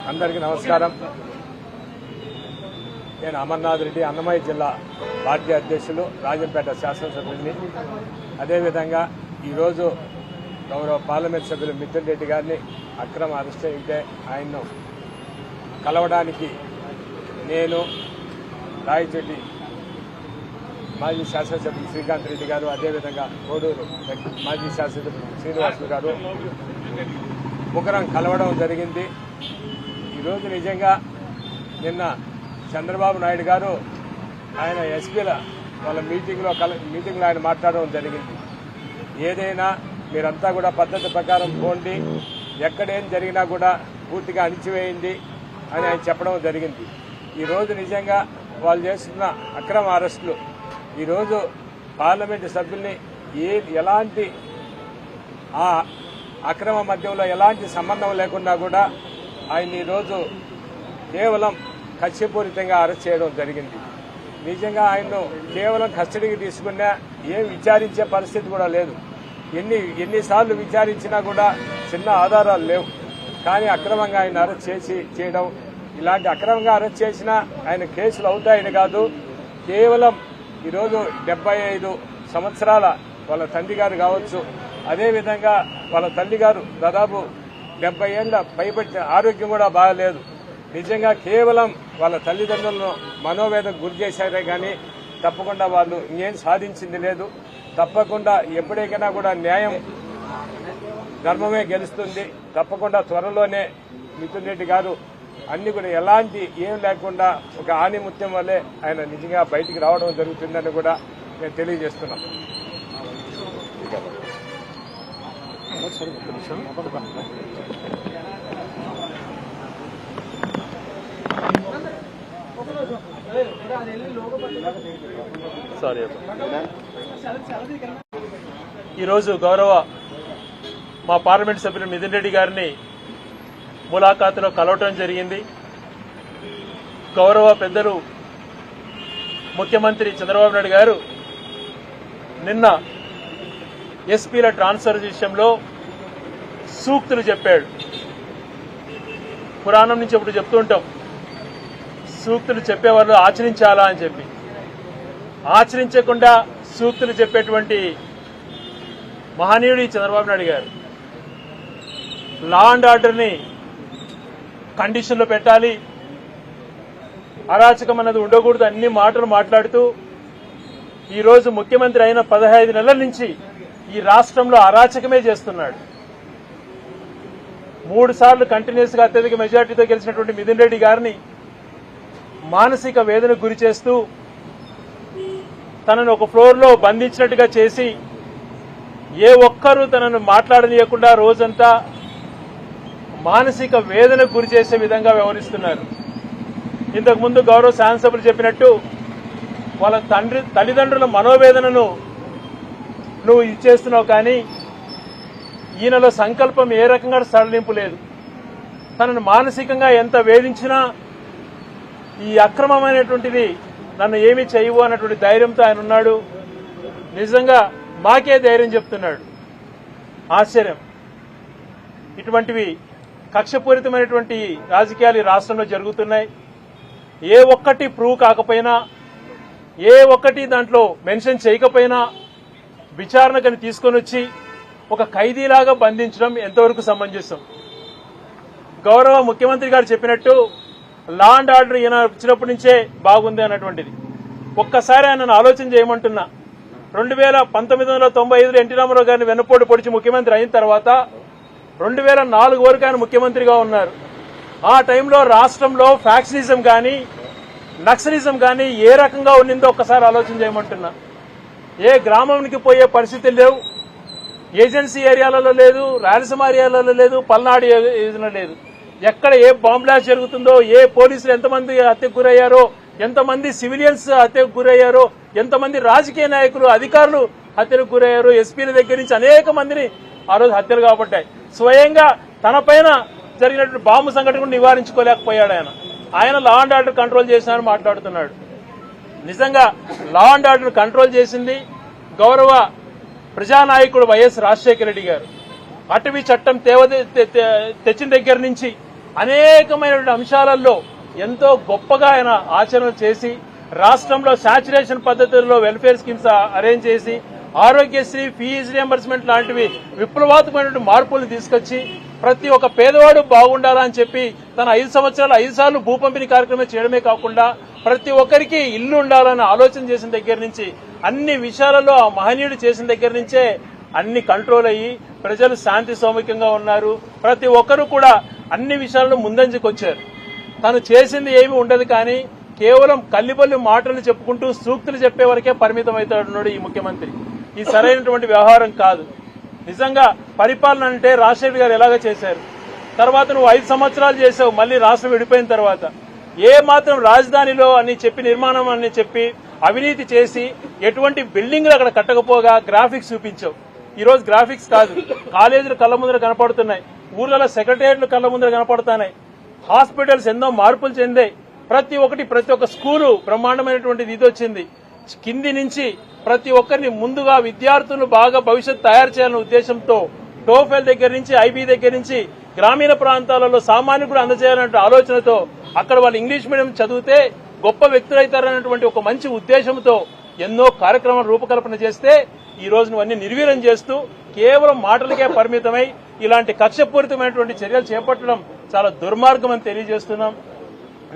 అందరికీ నమస్కారం. నేను అమర్నాథ్ రెడ్డి, అన్నమయ్య జిల్లా పార్టీ అధ్యక్షులు, రాజంపేట శాసనసభ్యుడిని. అదేవిధంగా ఈరోజు గౌరవ పార్లమెంట్ సభ్యులు మిథున్ రెడ్డి గారిని అక్రమ అరెస్ట్ అయితే ఆయన్ను కలవడానికి నేను రాయచోటి మాజీ శాసనసభ్యులు శ్రీకాంత్ రెడ్డి గారు, అదేవిధంగా కోడూరు మాజీ శాసనసభ్యులు శ్రీనివాసులు గారు ముగ్గురం కలవడం జరిగింది. ఈరోజు నిజంగా నిన్న చంద్రబాబు నాయుడు గారు ఆయన ఎస్పీల వాళ్ళ మీటింగ్లో ఆయన మాట్లాడడం జరిగింది. ఏదైనా మీరంతా కూడా పద్ధతి ప్రకారం పోండి, ఎక్కడేం జరిగినా కూడా పూర్తిగా అణిచివేయండి అని ఆయన చెప్పడం జరిగింది. ఈరోజు నిజంగా వాళ్ళు చేస్తున్న అక్రమ అరెస్టులు ఈరోజు పార్లమెంటు సభ్యుల్ని ఎలాంటి ఆ అక్రమ మద్యంలో ఎలాంటి సంబంధం లేకుండా కూడా ఆయన ఈరోజు కేవలం కక్షపూరితంగా అరెస్ట్ చేయడం జరిగింది. నిజంగా ఆయన్ను కేవలం కస్టడీకి తీసుకున్నా ఏం విచారించే పరిస్థితి కూడా లేదు. ఎన్నిసార్లు విచారించినా కూడా చిన్న ఆధారాలు లేవు. కానీ అక్రమంగా ఆయన అరెస్ట్ చేయడం, ఇలాంటి అక్రమంగా అరెస్ట్ చేసినా ఆయన కేసులు అవుతాయని కాదు, కేవలం ఈరోజు 75 సంవత్సరాల వాళ్ళ తండ్రి గారు కావచ్చు, అదేవిధంగా వాళ్ళ తల్లి గారు దాదాపు 70 ఏళ్ల పైబట్టిన ఆరోగ్యం కూడా బాగలేదు. నిజంగా కేవలం వాళ్ళ తల్లిదండ్రులను మనోవేదనకు గురి చేశారే కానీ తప్పకుండా వాళ్ళు ఇంకేం సాధించింది లేదు. తప్పకుండా ఎప్పటికైనా కూడా న్యాయం ధర్మమే గెలుస్తుంది. తప్పకుండా త్వరలోనే మిథున్ రెడ్డి గారు అన్ని కూడా ఎలాంటి ఏం లేకుండా ఒక ఆణిముత్యం వల్లే ఆయన నిజంగా బయటికి రావడం జరుగుతుందని కూడా నేను తెలియజేస్తున్నాను. ఈరోజు గౌరవ మా పార్లమెంట్ సభ్యులు మిథున్ రెడ్డి గారిని ములాఖాతులో కలవటం జరిగింది. గౌరవ పెద్దలు ముఖ్యమంత్రి చంద్రబాబు నాయుడు గారు నిన్న ఎస్పీల ట్రాన్స్ఫర్ విషయంలో సూక్తులు చెప్పాడు. పురాణం నుంచి ఇప్పుడు చెప్తూ ఉంటాం, సూక్తులు చెప్పేవాళ్ళు ఆచరించాలా అని చెప్పి. ఆచరించకుండా సూక్తులు చెప్పేటువంటి మహనీయుడు చంద్రబాబు నాయుడు గారు. లా అండ్ ఆర్డర్ని కండిషన్లో పెట్టాలి, అరాచకం అన్నది ఉండకూడదు, అన్ని మాటలు మాట్లాడుతూ ఈరోజు ముఖ్యమంత్రి అయిన 15 నెలల నుంచి ఈ రాష్ట్రంలో అరాచకమే చేస్తున్నాడు. 3 సార్లు కంటిన్యూస్ గా అత్యధిక మెజార్టీతో గెలిచినటువంటి మిథున్ రెడ్డి గారిని మానసిక వేదనకు గురి చేస్తూ తనను ఒక ఫ్లోర్ లో బంధించినట్టుగా చేసి ఏ ఒక్కరూ తనను మాట్లాడనీయకుండా రోజంతా మానసిక వేదనకు గురి చేసే విధంగా వ్యవహరిస్తున్నారు. ఇంతకుముందు గౌరవ శాసనసభ్యులు చెప్పినట్టు వాళ్ళ తల్లిదండ్రుల మనోవేదనను నువ్వు ఇచ్చేస్తున్నావు, కానీ ఈయనలో సంకల్పం ఏ రకంగా సడలింపు లేదు. తనను మానసికంగా ఎంత వేధించినా ఈ అక్రమమైనటువంటిది నన్ను ఏమీ చేయవు అన్నటువంటి ధైర్యంతో ఆయన ఉన్నాడు. నిజంగా మాకే ధైర్యం చెప్తున్నాడు. ఆశ్చర్యం. ఇటువంటివి కక్షపూరితమైనటువంటి రాజకీయాలు ఈ రాష్ట్రంలో జరుగుతున్నాయి. ఏ ఒక్కటి ప్రూవ్ కాకపోయినా, ఏ ఒక్కటి దాంట్లో మెన్షన్ చేయకపోయినా విచారణకని తీసుకొని వచ్చి ఒక ఖైదీలాగా బంధించడం ఎంతవరకు సమంజసం? గౌరవ ముఖ్యమంత్రి గారు చెప్పినట్టు లా అండ్ ఆర్డర్ ఈయన వచ్చినప్పటి నుంచే బాగుంది అన్నటువంటిది. ఒక్కసారి ఆయనను ఆలోచన చేయమంటున్నా. 1995లో ఎన్టీ రామారావు గారిని వెన్నుపోటు పొడిచి ముఖ్యమంత్రి అయిన తర్వాత 2004 వరకు ఆయన ముఖ్యమంత్రిగా ఉన్నారు. ఆ టైంలో రాష్ట్రంలో ఫ్యాక్షనిజం కానీ నక్సలిజం కానీ ఏ రకంగా ఉండిందో ఒక్కసారి ఆలోచన చేయమంటున్నా. ఏ గ్రామానికి పోయే పరిస్థితులు లేవు. ఏజెన్సీ ఏరియాలలో లేదు, రాయలసీమ ఏరియాలలో లేదు, పల్నాడు ఏరియాలో లేదు. ఎక్కడ ఏ బాంబ్ బ్లాస్ట్ జరుగుతుందో, ఏ పోలీసులు ఎంతమంది హత్యకు గురయ్యారో, ఎంతమంది సివిలియన్స్ హత్యకు గురయ్యారో, ఎంతమంది రాజకీయ నాయకులు అధికారులు హత్యలకు గురయ్యారో, ఎస్పీల దగ్గర నుంచి అనేక మందిని ఆ రోజు హత్యలు కాబట్టాయి. స్వయంగా తన పైన జరిగినటువంటి బాంబు సంఘటన నివారించుకోలేకపోయాడు ఆయన లా అండ్ ఆర్డర్ కంట్రోల్ చేసినారని మాట్లాడుతున్నాడు. నిజంగా లా అండ్ ఆర్డర్ కంట్రోల్ చేసింది గౌరవ ప్రజానాయకుడు వైఎస్ రాజశేఖర రెడ్డి గారు. అటవీ చట్టం తెచ్చిన దగ్గర నుంచి అనేకమైనటువంటి అంశాలలో ఎంతో గొప్పగా ఆయన ఆచరణ చేసి రాష్ట్రంలో శాచ్యురేషన్ పద్ధతుల్లో వెల్ఫేర్ స్కీమ్స్ అరేంజ్ చేసి ఆరోగ్యశ్రీ ఫీజు రియంబర్స్మెంట్ లాంటివి విప్లవాత్మకమైనటువంటి మార్పులు తీసుకొచ్చి ప్రతి ఒక్క పేదవాడు బాగుండాలని చెప్పి తన 5 సంవత్సరాలు 5 సార్లు భూ పంపిణీ కార్యక్రమం చేయడమే కాకుండా ప్రతి ఒక్కరికి ఇల్లు ఉండాలని ఆలోచన చేసిన దగ్గర నుంచి అన్ని విషయాలలో ఆ మహనీయుడు చేసిన దగ్గర నుంచే అన్ని కంట్రోల్ అయ్యి ప్రజలు శాంతి సౌమికంగా ఉన్నారు. ప్రతి ఒక్కరు కూడా అన్ని విషయాల్లో ముందంజకొచ్చారు. తను చేసింది ఏమీ ఉండదు, కానీ కేవలం కల్లిబల్లి మాటలు చెప్పుకుంటూ సూక్తులు చెప్పే వరకే పరిమితం అవుతాడు ఈ ముఖ్యమంత్రి. ఈ సరైనటువంటి వ్యవహారం కాదు. నిజంగా పరిపాలన అంటే రాజశేఖర్ గారు ఎలాగ చేశారు, తర్వాత నువ్వు 5 సంవత్సరాలు చేసావు, మళ్లీ రాష్ట్రం విడిపోయిన తర్వాత ఏ మాత్రం రాజధానిలో అని చెప్పి నిర్మాణం అని చెప్పి అవినీతి చేసి ఎటువంటి బిల్డింగ్లు అక్కడ కట్టకపోగా గ్రాఫిక్స్ చూపించావు. ఈ రోజు గ్రాఫిక్స్ కాదు, కాలేజీలు కళ్ళ ముందర కనపడుతున్నాయి, ఊర్లలో సెక్రటేరియట్లు కళ్ళ ముందర కనపడుతున్నాయి, హాస్పిటల్స్ ఎన్నో మార్పులు చెందాయి. ప్రతి ఒక్క స్కూలు బ్రహ్మాండమైనటువంటిది ఇది వచ్చింది. కింది నుంచి ప్రతి ఒక్కరిని ముందుగా విద్యార్థులు బాగా భవిష్యత్తు తయారు చేయాలనే ఉద్దేశంతో టోఫెల్ దగ్గర నుంచి ఐబీ దగ్గర నుంచి గ్రామీణ ప్రాంతాలలో సామాన్యుడు అందజేయాలనే ఆలోచనతో అక్కడ వాళ్ళు ఇంగ్లీష్ మీడియం చదివితే గొప్ప వ్యక్తులైతారనేటువంటి ఒక మంచి ఉద్దేశంతో ఎన్నో కార్యక్రమాలు రూపకల్పన చేస్తే ఈ రోజు నువ్వన్నీ నిర్వీర్యం చేస్తూ కేవలం మాటలకే పరిమితమై ఇలాంటి కక్షపూరితమైనటువంటి చర్యలు చేపట్టడం చాలా దుర్మార్గం అని తెలియజేస్తున్నాం.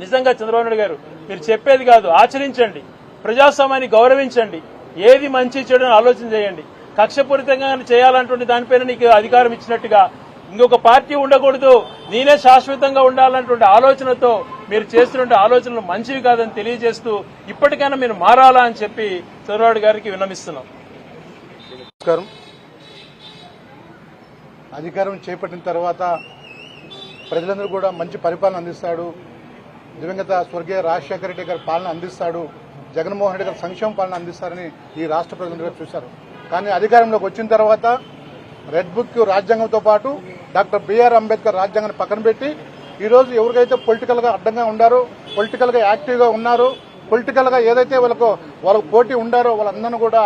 నిజంగా చంద్రబాబు నాయుడు గారు మీరు చెప్పేది కాదు, ఆచరించండి, ప్రజాస్వామ్యాన్ని గౌరవించండి, ఏది మంచి చెడు అని ఆలోచన చేయండి. కక్షపూరితంగా చేయాలన్నటువంటి దానిపైన నీకు అధికారం ఇచ్చినట్టుగా ఇంకొక పార్టీ ఉండకూడదు, నేనే శాశ్వతంగా ఉండాలన్నటువంటి ఆలోచనతో మీరు చేస్తున్న ఆలోచనలు మంచివి కాదని తెలియజేస్తూ ఇప్పటికైనా మీరు మారాలా అని చెప్పి చంద్రబాబు గారికి విన్నవిస్తున్నాం. నమస్కారం. అధికారం చేపట్టిన తర్వాత ప్రజలందరూ కూడా మంచి పరిపాలన అందిస్తాడు, దివంగత స్వర్గీయ రాజశేఖర రెడ్డి గారి పాలన అందిస్తాడు, జగన్మోహన్ రెడ్డి గారి సంక్షేమ పాలన అందిస్తారని ఈ రాష్ట్ర ప్రజలందరూ చూశారు. కానీ అధికారంలోకి వచ్చిన తర్వాత రెడ్ బుక్ రాజ్యాంగంతో పాటు డాక్టర్ బిఆర్ అంబేద్కర్ రాజ్యాంగాన్ని పక్కన పెట్టి ఈరోజు ఎవరికైతే పొలిటికల్ గా అడ్డంగా ఉండారో, పొలిటికల్ గా యాక్టివ్ గా ఉన్నారో, పొలిటికల్ గా ఏదైతే వాళ్ళకు పోటీ ఉండారో వాళ్ళందరినీ కూడా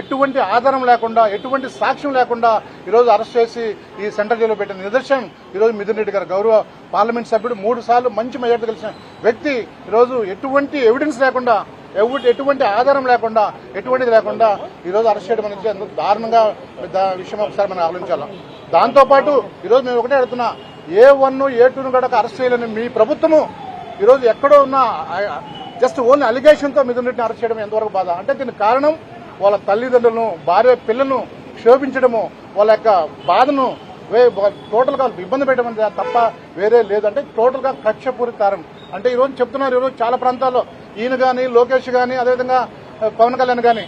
ఎటువంటి ఆధారం లేకుండా, ఎటువంటి సాక్ష్యం లేకుండా ఈరోజు అరెస్ట్ చేసి ఈ సెంట్రల్ జైల్లో పెట్టిన నిదర్శనం ఈరోజు మిథున్ రెడ్డి గారు, గౌరవ పార్లమెంట్ సభ్యుడు, 3 సార్లు మంచి మెజార్టీ గెలిచిన వ్యక్తి ఈరోజు ఎటువంటి ఎవిడెన్స్ లేకుండా, ఎటువంటి ఆధారం లేకుండా, ఎటువంటిది లేకుండా ఈరోజు అరెస్ట్ చేయడం అనేది ఎంతో దారుణంగా విషయం ఒకసారి మనం ఆలోచించాలి. దాంతోపాటు ఈరోజు మేము ఒకటే అడుగుతున్నా, A1, A2 కూడా అరెస్ట్ చేయాలని మీ ప్రభుత్వము ఈరోజు ఎక్కడో ఉన్న జస్ట్ ఓన్లీ అలిగేషన్తో మిథున్ రెడ్డిని అరెస్ట్ చేయడం ఎంతవరకు బాధ అంటే దీనికి కారణం వాళ్ళ తల్లిదండ్రులను, భార్య పిల్లలను శోభించడము, వాళ్ళ యొక్క బాధను టోటల్ గా ఇబ్బంది పెట్టడం తప్ప వేరే లేదంటే టోటల్ గా కక్షపూరిత కారణం. అంటే ఈ రోజు చెప్తున్నారు, ఈరోజు చాలా ప్రాంతాల్లో ఈయన గాని, లోకేష్ గాని, అదేవిధంగా పవన్ కళ్యాణ్ గాని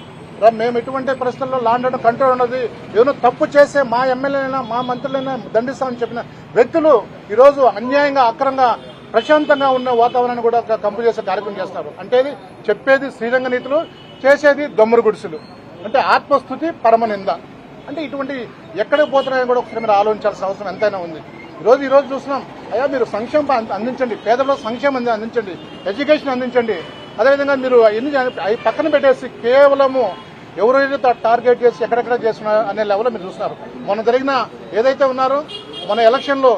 మేము ఎటువంటి పరిస్థితుల్లో లాండ్ ఆర్డర్ కంట్రోల్ ఉన్నది, ఏదో తప్పు చేసే మా ఎమ్మెల్యేలైనా మా మంత్రులైనా దండిస్తామని చెప్పిన వ్యక్తులు ఈరోజు అన్యాయంగా, అక్రంగా, ప్రశాంతంగా ఉన్న వాతావరణాన్ని కూడా కంపు చేసే కార్యక్రమం చేస్తున్నారు. అంటే చెప్పేది శ్రీరంగ నీతులు, చేసేది దొమ్మరు గుడిసెలు, అంటే ఆత్మస్థుతి పరమనింద. అంటే ఇటువంటి ఎక్కడికి పోతున్నాయని కూడా ఒకసారి మీరు ఆలోచించాల్సిన అవసరం ఎంతైనా ఉంది. ఈ రోజు చూస్తున్నాం, అయ్యా మీరు సంక్షేమం అందించండి, పేదలకు సంక్షేమం అందించండి, ఎడ్యుకేషన్ అందించండి, అదేవిధంగా మీరు అవి పక్కన పెట్టేసి కేవలము ఎవరైతే టార్గెట్ చేసి ఎక్కడెక్కడ చేస్తున్నారు అనే లెవెల్లో మీరు చూస్తున్నారు. మొన్న జరిగిన ఏదైతే ఉన్నారో మన ఎలక్షన్ లో,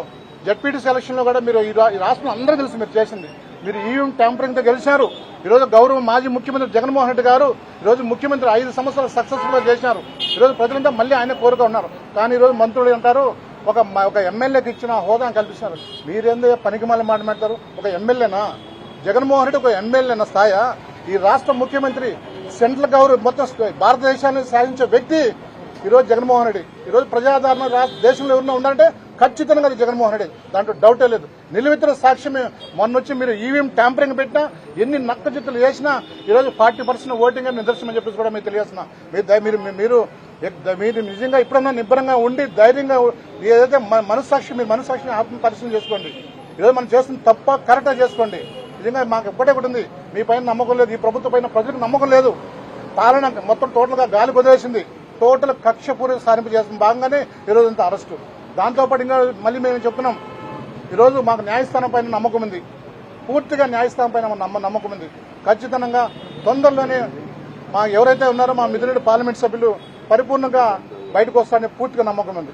జడ్పీటీసీ ఎలక్షన్ లో కూడా మీరు ఈ రాష్ట్రంలో అందరూ తెలిసి మీరు చేసింది, మీరు ఈవీఎం ట్యాంపరింగ్ తో గెలిచారు. ఈరోజు గౌరవ మాజీ ముఖ్యమంత్రి జగన్మోహన్ రెడ్డి గారు ఈరోజు ముఖ్యమంత్రి 5 సంవత్సరాలు సక్సెస్ఫుల్ గా చేసినారు. ఈరోజు ప్రజలంతా మళ్ళీ ఆయన కోరిక ఉన్నారు. కానీ ఈరోజు మంత్రులు అంటారు ఒక ఎమ్మెల్యేకి ఇచ్చిన హోదా కల్పిస్తున్నారు. మీరేందో పనికి మళ్ళీ మాట్లాడతారు. ఒక ఎమ్మెల్యేనా జగన్మోహన్ రెడ్డి, ఒక ఎమ్మెల్యేనా స్థాయా? ఈ రాష్ట్ర ముఖ్యమంత్రి, సెంట్రల్ గవర్నమెంట్ మొత్తం భారతదేశాన్ని సాధించే వ్యక్తి ఈరోజు జగన్మోహన్ రెడ్డి. ఈరోజు ప్రజాదరణ దేశంలో ఎవరైనా ఉండాలంటే ఖచ్చితంగా అది జగన్మోహన్ రెడ్డి, దాంట్లో డౌటే లేదు. నిలువెత్తుల సాక్ష్యమే మొన్న వచ్చి మీరు ఈవీఎం ట్యాంపరింగ్ పెట్టినా, ఎన్ని నక్కజిత్తులు చేసినా ఈరోజు 40% ఓటింగ్ అని నిదర్శనం అని చెప్పేసి కూడా మీరు తెలియాల్సిన మీరు నిజంగా ఇప్పుడన్నా నిబ్బరంగా ఉండి ధైర్యంగా ఏదైతే మనస్సాక్షిని ఆత్మ పరిశీలన చేసుకోండి. ఈరోజు మనం చేస్తున్న తప్ప కరెక్ట్గా చేసుకోండి. నిజంగా మాకు ఒకటి ఉంది, మీ పైన నమ్మకం లేదు, ఈ ప్రభుత్వం పైన ప్రజలకు నమ్మకం లేదు. పాలన మొత్తం టోటల్ గా గాలి కుదిరేసింది, టోటల్ కక్షపూరిత సాధింపు చేస్తున్న భాగంగానే ఈరోజు అంత అరెస్టు. దాంతోపాటు ఇంకా మళ్ళీ మేము చెప్తున్నాం, ఈరోజు మాకు న్యాయస్థానం పైన నమ్మకం ఉంది, పూర్తిగా న్యాయస్థానం పైన నమ్మకం ఉంది. ఖచ్చితంగా తొందరలోనే ఎవరైతే ఉన్నారో మా మిథున్ రెడ్డి పార్లమెంట్ సభ్యులు పరిపూర్ణంగా బయటకు వస్తారని పూర్తిగా నమ్మకం ఉంది.